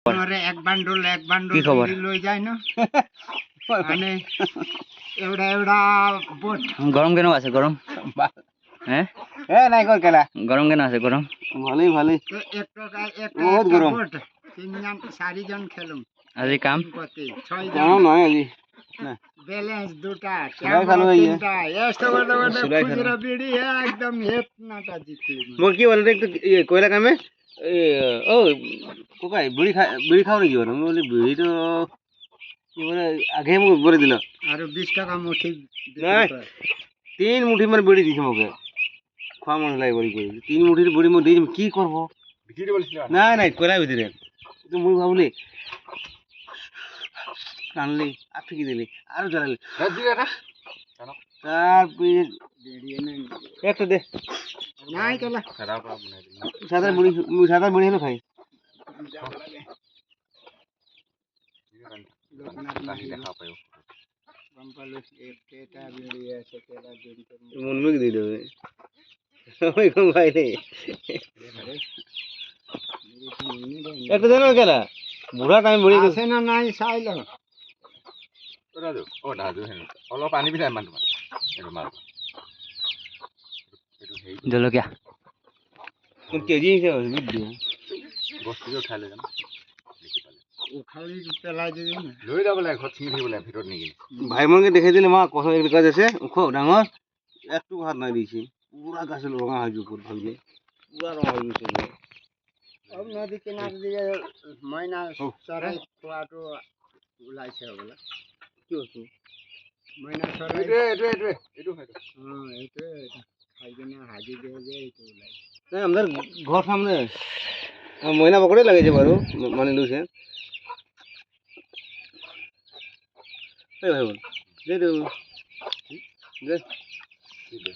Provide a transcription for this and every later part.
એક બાંડુલ কি খবর? লই যায় না মানে এવડા এવડા બોટ গরম কেন আছে গরম? হ্যাঁ নাই কই কেলা গরম কেন আছে গরম? ভালোই ভালোই এক টাকা বহুত গরম। બોટ তিনজন চাৰিজন খেলুম আজি কাম পতি জানো ছয়জন নয় আজি না ব্যালেন্স দুটা সুরাই খালো হইয়া। তিনটা এষ্ট বড় বড় সুরাই খালো। খুচরা বিড়ি একদম হেপ নাটা জিতলি মই কি বলে একটু কয়লা কামে ও কোকাই বিড়ি খাও নাকি বলো বলি বিড়ি তো কি বলে আগে মোক বলে দিল আর 20 টাকা মুঠি নাই। 3 মুঠি মানে বিড়ি দিছে মোকে খোৱা মানুহ লাগে বলি কৰি 3 মুঠিৰ বিড়ি মই দি কি করব নাই নাই কয়লা ভিতরে তো মই ভাবলি টানলি আর ঠিকই দিলি আর জ্বালালি তারপরে একটা দে নাই কেলা সাদা মুড়ি হলো খাই বম্পালো একটা বিড়ি আছে কেলা দিন মন মুখ দিয়ে দেবে ওই কম ভাই নেই একটা দেন গেলা বুড়া টাইম মুড়ি আছে না নাই চাইল অলপ আনিবি নাই ইমান তোমাৰ এইটো মাল জলকীয়া কেজি হিসাবে বুঝলি বস্তুটো উঠাই লৈ যাম দেখি পালে খালি পেলাই দিবি না লৈ যাব লাগে ঘৰত ছিঙি থাকিব লাগে ভিতৰত নিকিনি ভাই মনকে দেখাই দিলে মা কত গাছ আছে ওখ ডাঙর একটু হাত নাই দিয়েছি পুরা গাছে রঙা হয়ে যাবে ভাবলে পুরা রঙা হয়ে গেছে নদী কিনার দিয়ে ময়না চড়াই খোৱাটো ওলাইছে হবলা কি হচ্ছে ময়না চড়াই এইটো হয়তো এইটো খাই কিনে হাজি দিয়ে যে এইটো ওলাইছে না আমাদের ঘর সামনে ময়না পকড়ে লাগিয়েছে বারো মানে লুছে এই ভাই বোন দে দে দে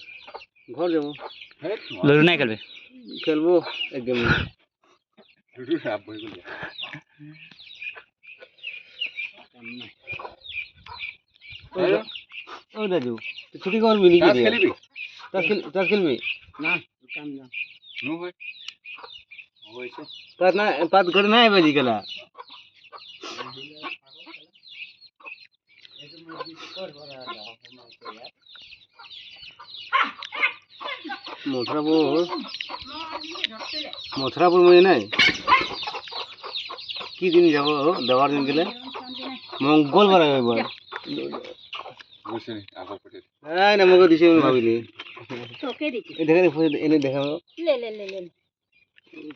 ঘর যাবো লড়ু নাই খেলবে খেলবো একদম দুটো সাপ বহি গ'ল ও দাদু ছুটি কর মিলি তাস খেলিবি তাস খেলবি না দোকান যাম নো হয় হৈছে তাত না তাত ঘরে নাই বাজি গেলা মথুরাপুর মই নাই কি দিন যাব দেওয়ার দিন গেলে মঙ্গলবার এবার বুঝছে নি আগৰ পটে নাই না মোক দিছে আমি ভাবিলি তোকে দিচ্ছি এই দেখা এনে দেখাবো লে লে লে লে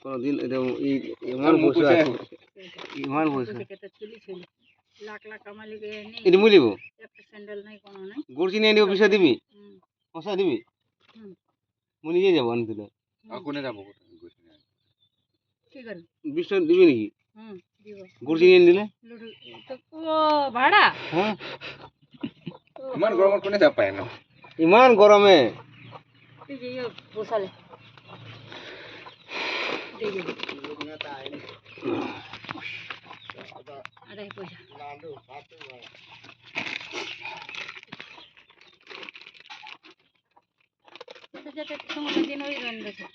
কোনদিন এটা ইমান পয়সা আছে ইমান পয়সা তোকে তো চুলি চুলি লাখ লাখ কামালি গে নেই এটি মই দিব একটা স্যান্ডেল নাই কোনো নাই গুড় চিনি আনিব পয়সা দিবি হুম, পয়সা দিবি হুম। মই নিজে যাব আনতে আৰু কোনে যাব গৈছে নি কি করব 20 টাকা দিবি নাকি হুম দিব গুড় চিনি আনি দিলে লুডু তো ও ভাড়া হ্যাঁ ইমান গৰমত কোনে যাব পাৰে ন ইমান গরমে তুই যে বসালে দেখি আরে পয়সা লালু হাতে যেতে যেতে সময় দিন ওই রন দেখে